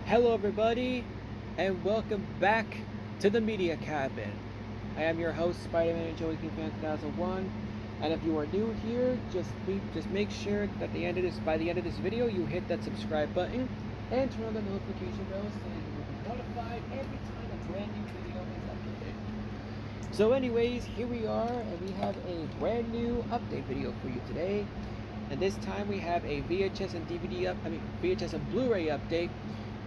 Hello everybody, and welcome back to the Media Cabin. I am your host, Spider-Man Joey King Fan 2001, and if you are new here, just make sure that by the end of this video, you hit that subscribe button and turn on the notification bell so you will be notified every time a brand new video is uploaded. So anyways, here we are, and we have a brand new update video for you today. And this time we have a VHS and VHS and Blu-ray update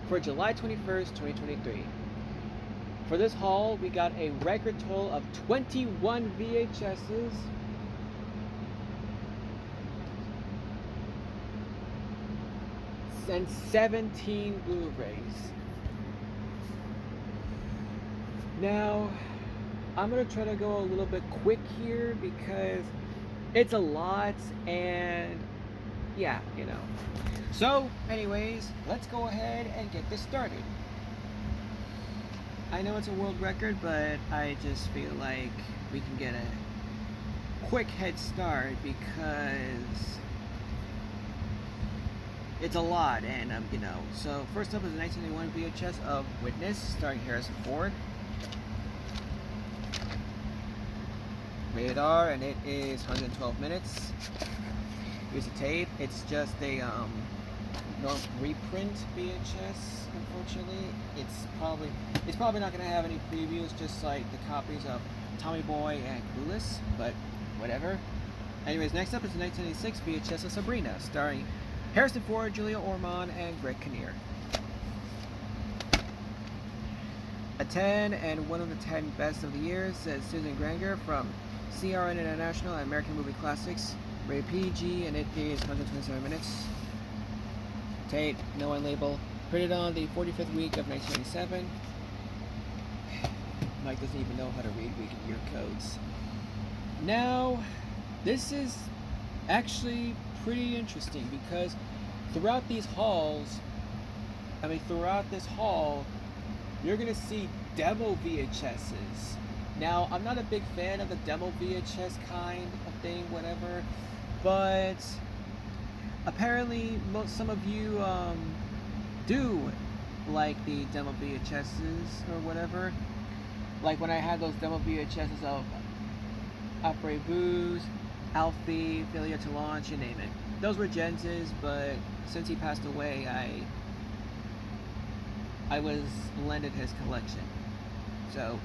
for July 21st, 2023. For this haul, we got a record total of 21 VHSs, and 17 Blu-rays. Now, I'm gonna try to go a little bit quick here because it's a lot, and yeah, you know. So, anyways, let's go ahead and get this started. I know it's a world record, but I just feel like we can get a quick head start because it's a lot, and you know. So, first up is the 1981 VHS of Witness, starring Harrison Ford. Rated R, and it is 112 minutes. Here's a tape. It's just a reprint VHS. Unfortunately, it's probably not going to have any previews, just like the copies of Tommy Boy and Clueless, but whatever. Anyways, next up is the 1986 VHS of Sabrina, starring Harrison Ford, Julia Ormond, and Greg Kinnear. A 10 and one of the 10 best of the year, says Susan Granger from CRN International and American Movie Classics. Rated PG, and it is 127 minutes. Tape, no one label. Printed on the 45th week of 1997. Mike doesn't even know how to read week and year codes. Now, this is actually pretty interesting because throughout this haul, you're gonna see demo VHSs. Now, I'm not a big fan of the demo VHS kind of thing, whatever, but apparently some of you do like the demo VHSs or whatever. Like when I had those demo VHSs of Opera Booze, Alfie, Failure to Launch, you name it. Those were Jens's, but since he passed away, I was lended his collection. So,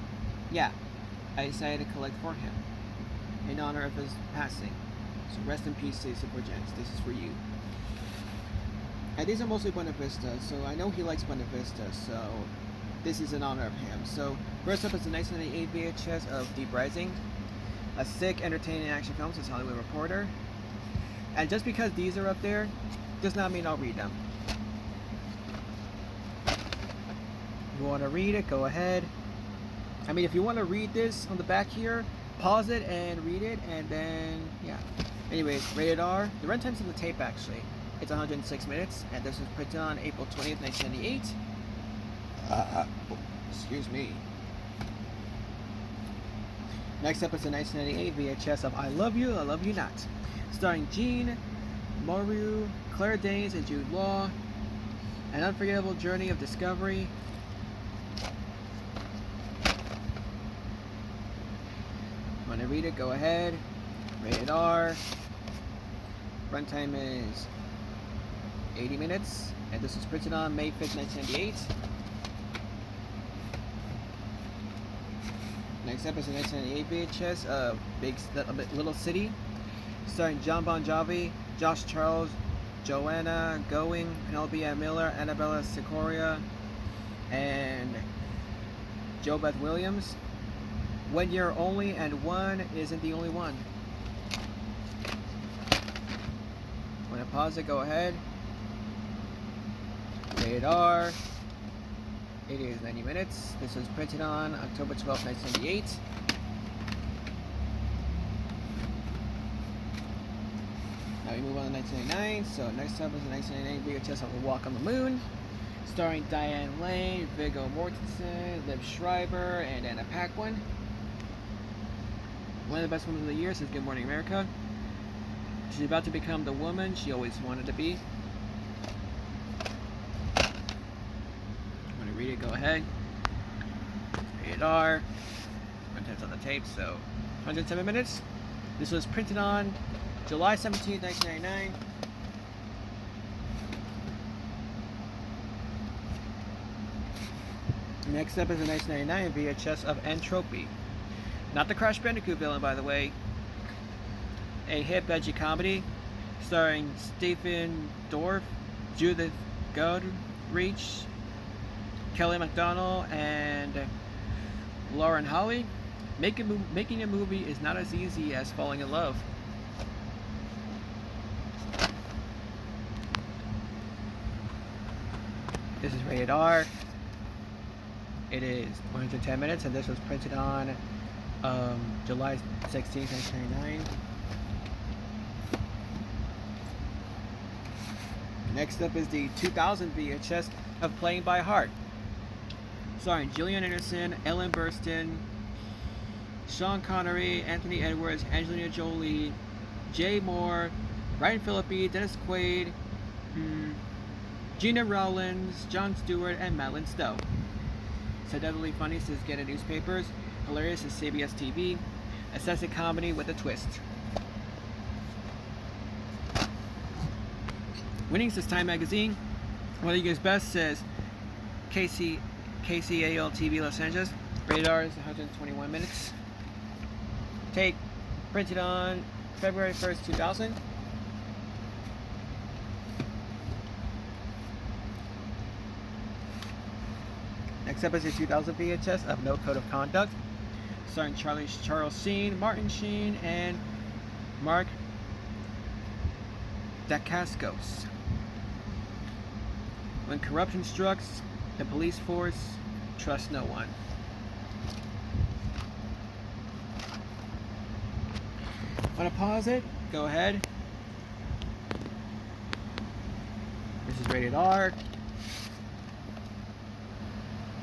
yeah, I decided to collect for him in honor of his passing. So rest in peace, Stacey Jens. This is for you. And these are mostly Buena Vista, so I know he likes Buena Vista, so this is in honor of him. So first up is the 1998 VHS of Deep Rising, a sick, entertaining action film, says Hollywood Reporter. And just because these are up there, does not mean I'll read them. If you want to read it, go ahead. I mean, if you want to read this on the back here, pause it and read it, and then, yeah. Anyways, rated R. The runtime's in the tape, actually. It's 106 minutes, and this was printed on April 20th, 1998. Excuse me. Next up is the 1998 VHS of I Love You, I Love You Not, starring Jean Moreau, Claire Danes, and Jude Law. An unforgettable journey of discovery. Want to read it? Go ahead. Rated R. Runtime is 80 minutes, and this was printed on May 5th, 1998. Next up is the 1998 VHS of Little City, starring John Bon Jovi, Josh Charles, Joanna Going, Penelope Ann Miller, Annabella Sciorra, and Jo Beth Williams. 1 year only, and one isn't the only one. When I pause it, go ahead. Rated R. It is 90 minutes. This was printed on October 12, 1998. Now we move on to 1999. So next up is the 1999 VHS of A Walk on the Moon, starring Diane Lane, Viggo Mortensen, Liv Schreiber, and Anna Paquin. One of the best films of the year, says Good Morning America. She's about to become the woman she always wanted to be. Go ahead. Rated R. Contents on the tape, so 107 minutes. This was printed on July 17, 1999. Next up is a 1999 VHS of Entropy. Not the Crash Bandicoot villain, by the way. A hip, edgy comedy starring Stephen Dorff, Judith Godrich, Kelly MacDonald, and Lauren Holly. Making a movie is not as easy as falling in love. This is rated R. It is 110 minutes, and this was printed on July 16, 1999. Next up is the 2000 VHS of Playing by Heart, starring Gillian Anderson, Ellen Burstyn, Sean Connery, Anthony Edwards, Angelina Jolie, Jay Moore, Ryan Phillippe, Dennis Quaid, Gina Rowlands, Jon Stewart, and Madeline Stowe. So definitely funny, says Get a Newspapers. Hilarious is CBS TV. A sassy comedy with a twist. Winning says Time Magazine. What you guys best says KCAL TV Los Angeles. Radar is 121 minutes. Take printed on February 1st, 2000. Next up is the 2000 VHS of No Code of Conduct, starring Charles Sheen, Martin Sheen, and Mark Dacascos. When corruption strikes, the police force trusts no one. Want to pause it? Go ahead. This is rated R.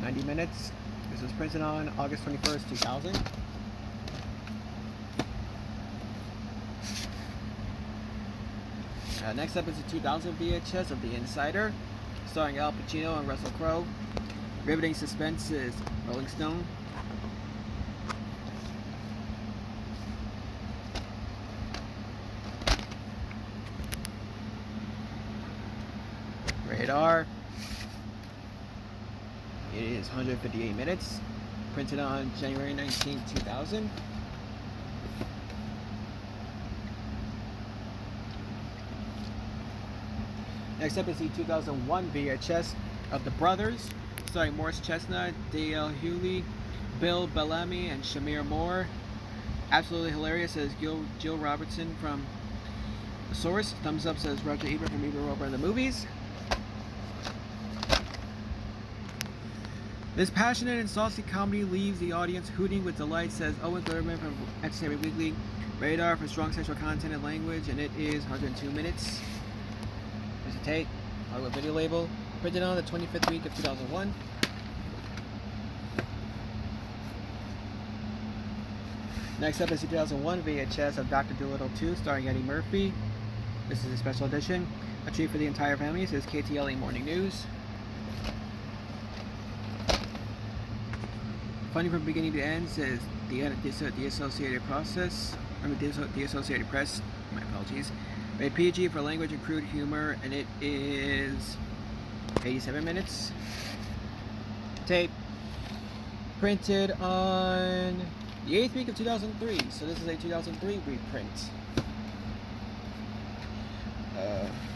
90 minutes. This was printed on August 21st, 2000. Next up is the 2000 VHS of The Insider, starring Al Pacino and Russell Crowe. Riveting suspense is Rolling Stone. Rated R. It is 158 minutes. Printed on January 19, 2000. Next up is the 2001 VHS of The Brothers, starring Morris Chestnut, Dale Hewley, Bill Bellamy, and Shamir Moore. Absolutely hilarious, says Jill Robertson from The Source. Thumbs up, says Roger Ebert from Ebert Roper in the Movies. This passionate and saucy comedy leaves the audience hooting with delight, says Owen Thurman from Entertainment Weekly. Rated R for strong sexual content and language, and it is 102 minutes. Here's a tape, Hollywood Video Label, printed on the 25th week of 2001. Next up is the 2001 VHS of Dr. Dolittle 2, starring Eddie Murphy. This is a special edition. A treat for the entire family, says KTLA Morning News. Funny from beginning to end, says the Associated Press. My apologies. Rated PG for language and crude humor, and it is 87 minutes. Tape printed on the 8th week of 2003, so this is a 2003 reprint.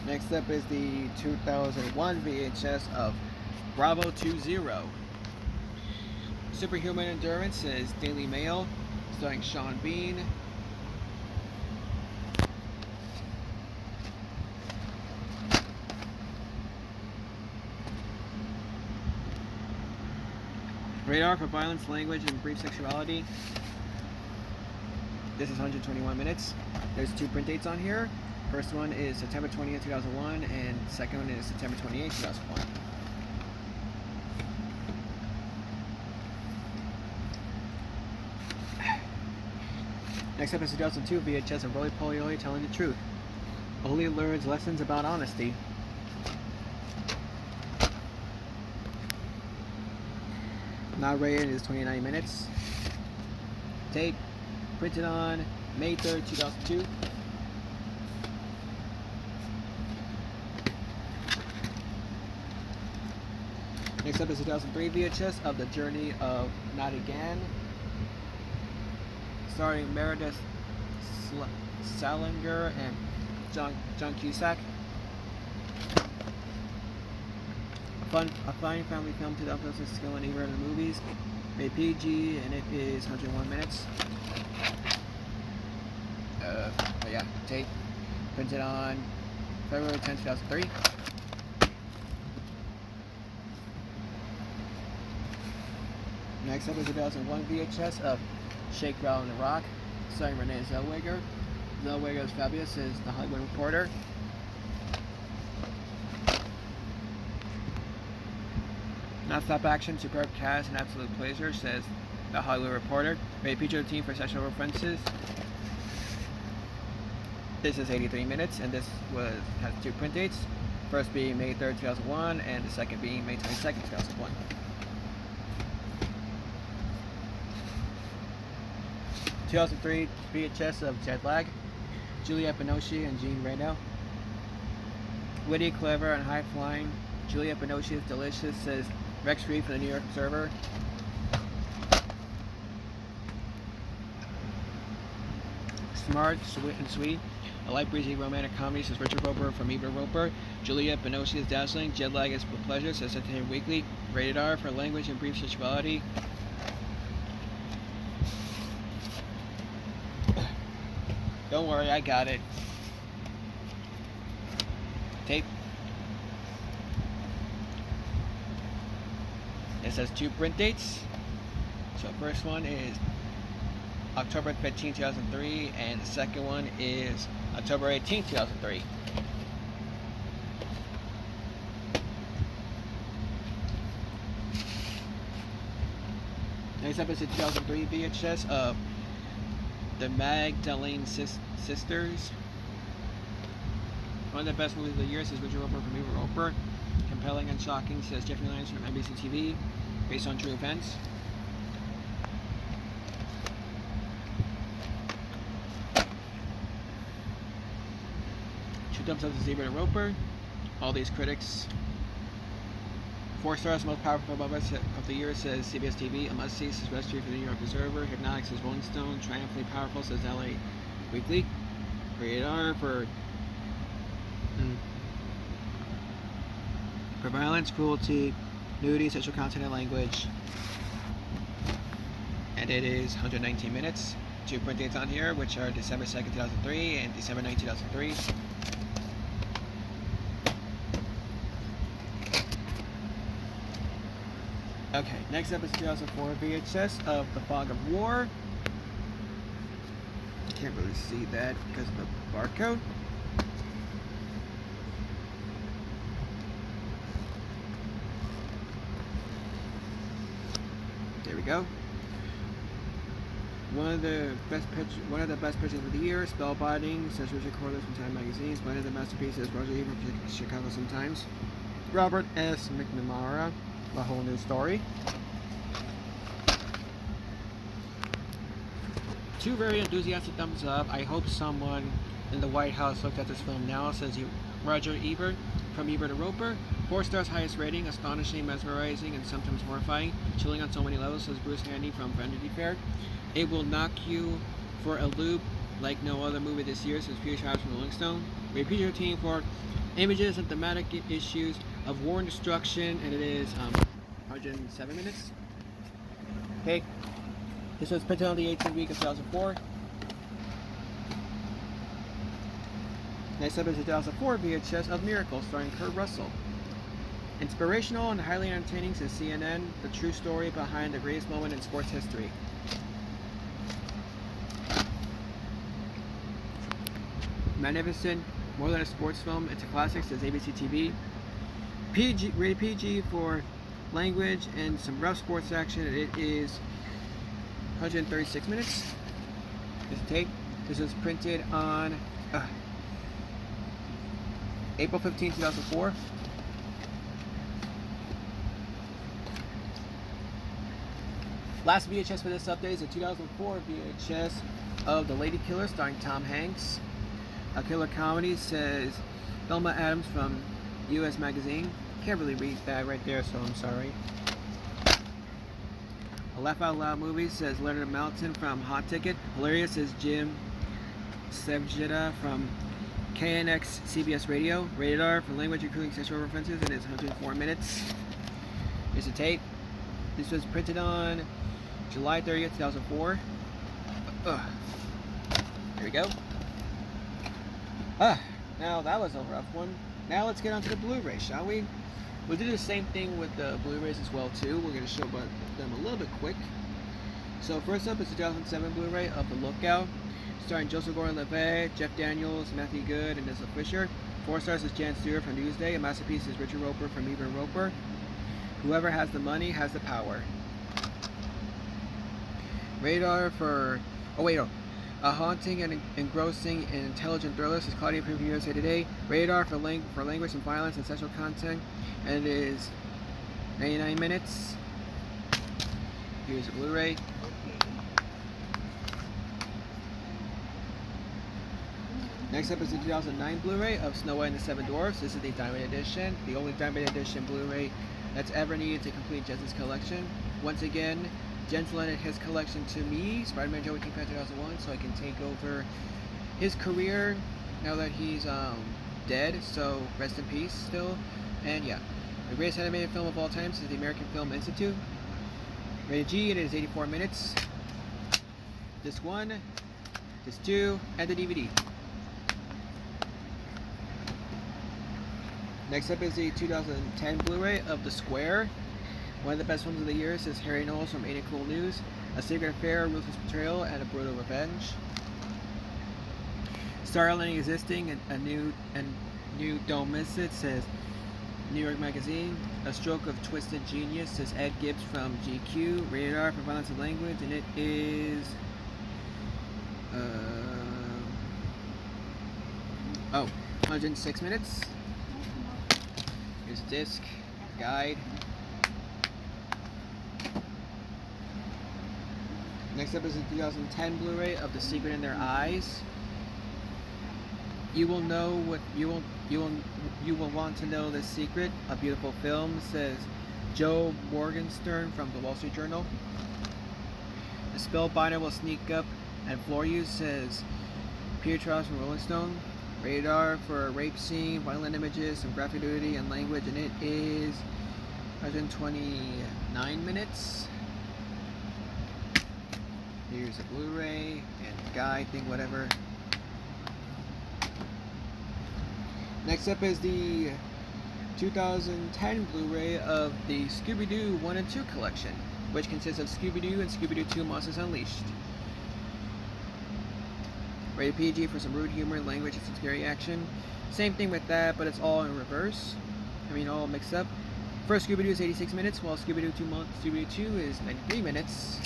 Next up is the 2001 VHS of Bravo 20. Superhuman Endurance is Daily Mail, starring Sean Bean. Radar for violence, language, and brief sexuality. This is 121 minutes. There's two print dates on here. First one is September 20th, 2001, and second one is September 28th, 2001. Next up is 2002 VHS of Roly Poly Oly Telling the Truth. Oly learns lessons about honesty. Not rated is 29 minutes. Tape printed on May 3rd, 2002. Next up is 2003 VHS of The Journey of Not Again, starring Meredith Salinger and John Cusack. A fine family film to the skill and either of the movies. Made PG and it is 101 minutes. But yeah, tape printed on February 10, 2003. Next up is 2001 VHS of Shake, Rattle, and Rock, starring Renee Zellweger. Zellweger is fabulous as The Hollywood Reporter. Non-stop action, superb cast, and absolute pleasure, says The Hollywood Reporter. Rated PG-13 for sexual references. This is 83 minutes, and this has 2 print dates. First being May 3rd, 2001, and the second being May 22nd, 2001. (2003) VHS of Jet Lag, Juliette Binoche and Jean Reno. Witty, clever, and high-flying, Juliette Binoche is delicious, says Rex Reed from the New York Observer. Smart, sweet, a light breezy romantic comedy, says Richard Roper from Ebert Roper. Juliette Binoche is dazzling, Jet Lag is with pleasure, says Entertainment Weekly. Rated R for language and brief sexuality. Don't worry, I got it. Tape. It says 2 print dates. So first one is October 15, 2003, and the second one is October 18, 2003. Next up is the 2003 VHS of The Magdalene Sisters. One of the best movies of the year, says Richard Roper from Ebert Roper. Compelling and shocking, says Jeffrey Lyons from NBC TV. Based on true events. Two thumbs up to Ebert Roper. All these critics. 4 stars, most powerful film of the year, says CBS TV. A must-see, says West Street for the New York Observer. Hypnotic, says Rolling Stone. Triumphantly powerful, says LA Weekly. Rated R for violence, cruelty, nudity, sexual content, and language. And it is 119 minutes. 2 print dates on here, which are December 2nd, 2003 and December 9th, 2003. Okay, next up is 2004 VHS of The Fog of War. Can't really see that because of the barcode. There we go. One of the best pictures of the year, spellbinding, says Richard Corliss from Time Magazine. One of the masterpieces, Roger Ebert from Chicago Sun-Times. Robert S. McNamara, A Whole New Story. 2 very enthusiastic thumbs up. I hope someone in the White House looked at this film now, says Roger Ebert from Ebert and Roper. 4 stars, highest rating, astonishing, mesmerizing, and sometimes horrifying. Chilling on so many levels, says Bruce Handy from Vanity Fair. It will knock you for a loop like no other movie this year, says Peter Travis from Rolling Stone. Rated PG-13 for images and thematic issues of war and destruction, and it is 107 minutes. Okay, this was printed on the 18th week of 2004. Next up is 2004 VHS of Miracle, starring Kurt Russell. Inspirational and highly entertaining, says CNN, the true story behind the greatest moment in sports history. Magnificent, more than a sports film, it's a classic, says ABC TV. Rated PG for language and some rough sports action. It is 136 minutes. This tape. This was printed on April 15, 2004. Last VHS for this update is a 2004 VHS of The Lady Killer starring Tom Hanks. A killer comedy, says Thelma Adams from US Magazine. Can't really read that right there, so I'm sorry. A Laugh Out Loud movie, says Leonard Mountain from Hot Ticket. Hilarious, says Jim Sevjeda from KNX CBS Radio. Rated R for language including sexual references, and it's 104 minutes. Here's the tape. This was printed on July 30th, 2004. Here we go. Now that was a rough one. Now let's get on to the Blu-ray, shall we? We'll do the same thing with the Blu-rays as well too. We're going to show them a little bit quick. So first up is the 2007 Blu-ray of The Lookout, starring Joseph Gordon-Levitt, Jeff Daniels, Matthew Good, and Nessa Fisher. 4 stars is Jan Stewart from Newsday. A masterpiece is Richard Roper from Even Roper. Whoever has the money has the power. Radar for... A haunting and engrossing and intelligent thriller, says Claudia from USA Today. Radar for language and violence and sexual content, and it is 99 minutes. Here's a Blu-ray. Next up is the 2009 Blu-ray of Snow White and the Seven Dwarfs. This is the Diamond Edition, the only Diamond Edition Blu-ray that's ever needed to complete Jensen's collection. Once again, Jens lended his collection to me, Spider-Man Joey King Fan 2001, so I can take over his career now that he's dead, so rest in peace still. And yeah, the greatest animated film of all time is the American Film Institute. Rated G, and it is 84 minutes. Disc 1, Disc 2, and the DVD. Next up is the 2010 Blu-ray of The Square. One of the best films of the year, says Harry Knowles from Ain't It Cool News. A secret affair, a ruthless betrayal, and a brutal revenge. Starling existing, and a new don't miss it, says New York Magazine. A stroke of twisted genius, says Ed Gibbs from GQ. Rated R for violence and language, and it is 106 minutes. Here's a disc, guide. Next up is the 2010 Blu-ray of The Secret in Their Eyes. You will know what you will want to know the secret. A beautiful film, says Joe Morgenstern from the Wall Street Journal. The spellbinder will sneak up and floor you, says Pietros from Rolling Stone. Rated R for a rape scene, violent images, some graphic nudity, and language, and it is 129 minutes. Here's a Blu-ray and guide thing, whatever. Next up is the 2010 Blu-ray of the Scooby-Doo 1 and 2 collection, which consists of Scooby-Doo and Scooby-Doo 2 Monsters Unleashed. Rated PG for some rude humor, language, and some scary action. Same thing with that, but it's all in reverse. All mixed up. First Scooby-Doo is 86 minutes, while Scooby-Doo 2 is 93 minutes.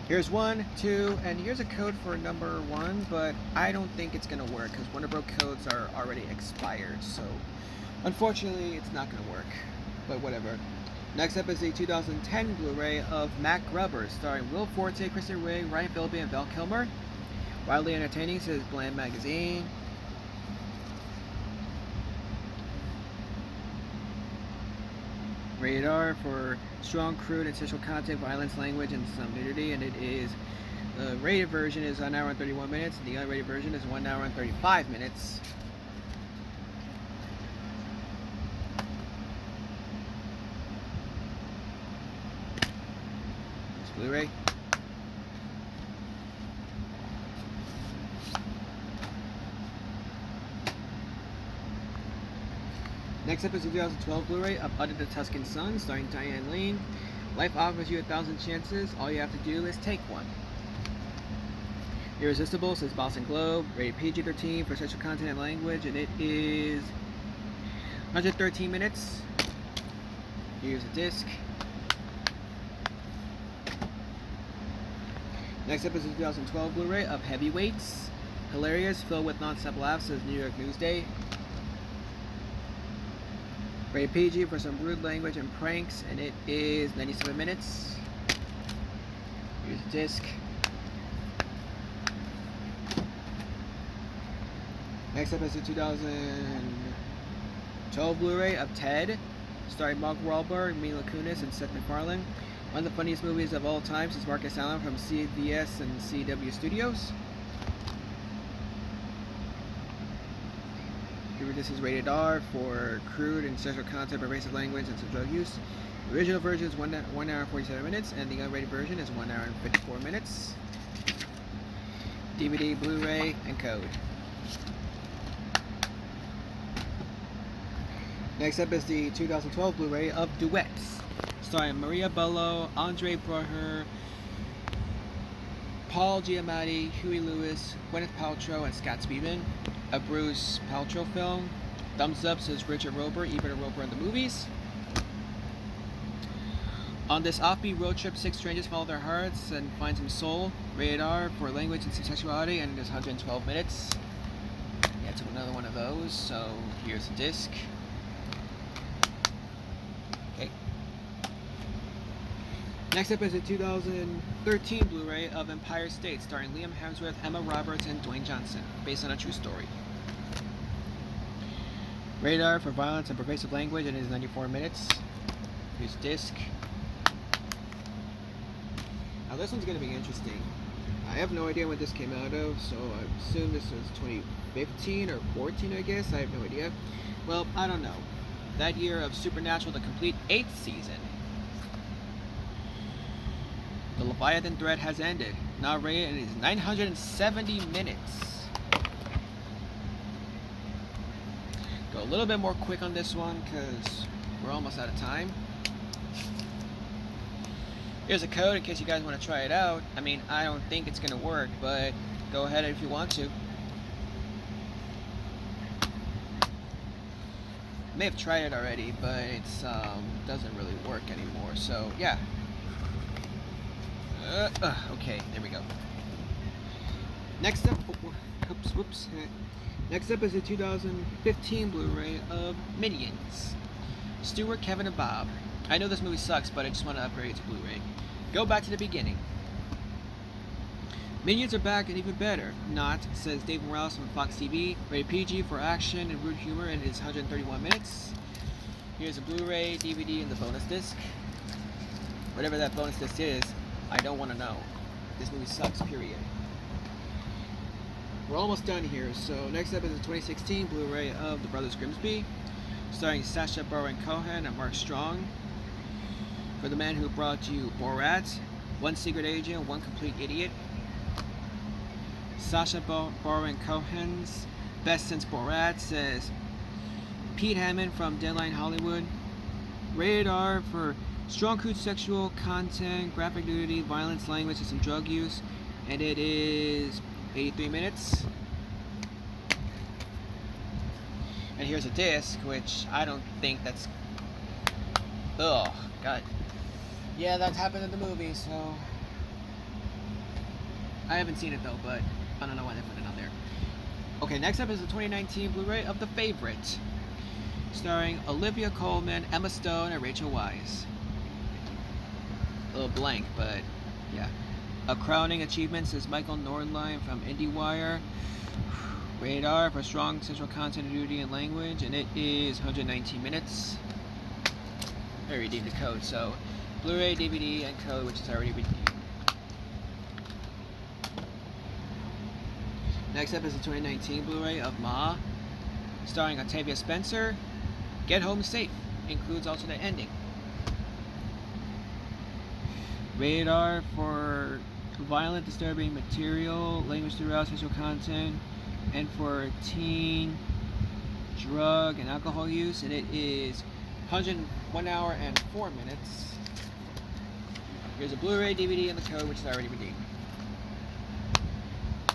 Here's 1, 2, and here's a code for number 1, but I don't think it's going to work because Warner Bros. Codes are already expired, so unfortunately it's not going to work, but whatever. Next up is the 2010 Blu-ray of Mac Grubbers, starring Will Forte, Kristen Wiig, Ryan Phillippe, and Val Kilmer. Wildly entertaining, says Bland Magazine. Rated R for strong, crude, and sexual content, violence, language, and some nudity, and it is, the rated version is 1 hour and 31 minutes, and the unrated version is 1 hour and 35 minutes. It's Blu-ray. Next up is the 2012 Blu-ray of Under the Tuscan Sun, starring Diane Lane. Life offers you 1,000 chances. All you have to do is take one. Irresistible, says Boston Globe. Rated PG-13 for sexual content and language, and it is 113 minutes. Here's a disc. Next up is the 2012 Blu-ray of Heavyweights. Hilarious, filled with non-stop laughs, says New York Newsday. Rated PG for some rude language and pranks, and it is 97 minutes. Here's the disc. Next up is the 2012 Blu-ray of Ted, starring Mark Wahlberg, Mila Kunis, and Seth MacFarlane. One of the funniest movies of all time since Marcus Allen from CBS and CW Studios. This is rated R for crude and sexual content, pervasive language, and some drug use. The original version is 1 hour and 47 minutes, and the unrated version is 1 hour and 54 minutes. DVD, Blu-ray, and code. Next up is the 2012 Blu-ray of Duets, starring Maria Bello, Andre Braugher, Paul Giamatti, Huey Lewis, Gwyneth Paltrow, and Scott Speedman. A Bruce Paltrow film. Thumbs up says Richard Roeper, even Roeper in the movies. On this offbeat road trip, 6 strangers follow their hearts and find some soul. Rated R for language and sexuality, and it is 112 minutes. Yeah, it's another one of those, so here's the disc. Okay. Next up is a 2013 Blu-ray of Empire State, starring Liam Hemsworth, Emma Roberts, and Dwayne Johnson, based on a true story. Rated R for violence and pervasive language, and it is 94 minutes. Here's the disc. Now this one's going to be interesting. I have no idea when this came out of, so I assume this was 2015 or 14, I guess. I have no idea. Well, I don't know. That year of Supernatural, the complete 8th season. The Leviathan thread has ended. Now rated, and it is 970 minutes. Go a little bit more quick on this one because we're almost out of time. Here's a code in case you guys want to try it out. I mean, I don't think it's going to work, but go ahead if you want to. I may have tried it already, but it's doesn't really work anymore. So yeah. Okay, there we go. Next up, whoops. Next up is the 2015 Blu-ray of Minions. Stuart, Kevin, and Bob. I know this movie sucks, but I just want to upgrade it to Blu-ray. Go back to the beginning. Minions are back and even better. Not, says Dave Morales from Fox TV. Rated PG for action and rude humor, and it is 131 minutes. Here's a Blu-ray, DVD, and the bonus disc. Whatever that bonus disc is, I don't want to know. This movie sucks, period. We're almost done here, so next up is the 2016 Blu-ray of The Brothers Grimsby, starring Sacha Baron Cohen and Mark Strong. For the man who brought you Borat, One Secret Agent, One Complete Idiot. Sacha Baron Cohen's best since Borat, says Pete Hammond from Deadline Hollywood. Rated R for strong crude sexual content, graphic nudity, violence, language, and some drug use, and it is 83 minutes. And here's a disc, which I don't think that's... Ugh, God. Yeah, that happened in the movie, so... I haven't seen it though, but I don't know why they put it on there. Okay, next up is the 2019 Blu-ray of The Favorite, starring Olivia Colman, Emma Stone, and Rachel Weisz. A little blank, but yeah. A crowning achievement, says Michael Nordline from IndieWire. Rated R for strong sexual content, nudity, and language, and it is 119 minutes. I redeemed the code, so Blu-ray, DVD, and code, which is already redeemed. Next up is the 2019 Blu-ray of Ma, starring Octavia Spencer. Get Home Safe includes alternate ending. Rated R for violent, disturbing material, language throughout, sexual content, and for teen, drug, and alcohol use, and it is 101 hour and 4 minutes. Here's a Blu-ray, DVD, and the code, which is already redeemed.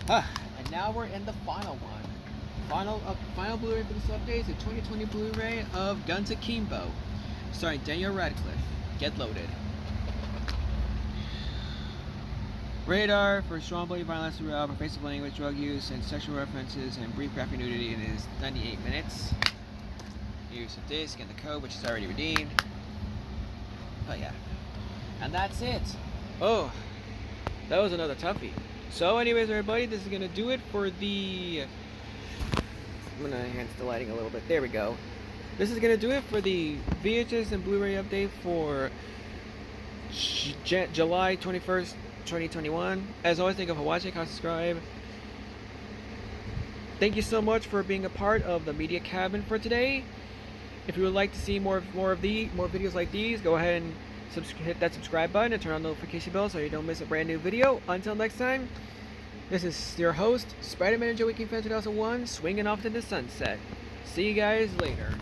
And now we're in the final one. Final Blu-ray for this update is a 2020 Blu-ray of Guns Akimbo, starring Daniel Radcliffe. Get loaded. Rated R for strong bloody violence throughout, pervasive language, drug use, and sexual references, and brief graphic nudity, and it is 98 minutes. Here's the disc and the code, which is already redeemed. Oh yeah. And that's it. Oh, that was another toughie. So anyways, everybody, this is going to do it for the... I'm going to enhance the lighting a little bit. There we go. This is going to do it for the VHS and Blu-ray update for July 21st, 2021. As always, thank you for watching. Subscribe. Thank you so much for being a part of the Media Cabin for today. If you would like to see more videos like these, go ahead and hit that subscribe button and turn on the notification bell so you don't miss a brand new video. Until next time, this is your host, Spider-Man and Joey King Fan 2001, swinging off to the sunset. See you guys later.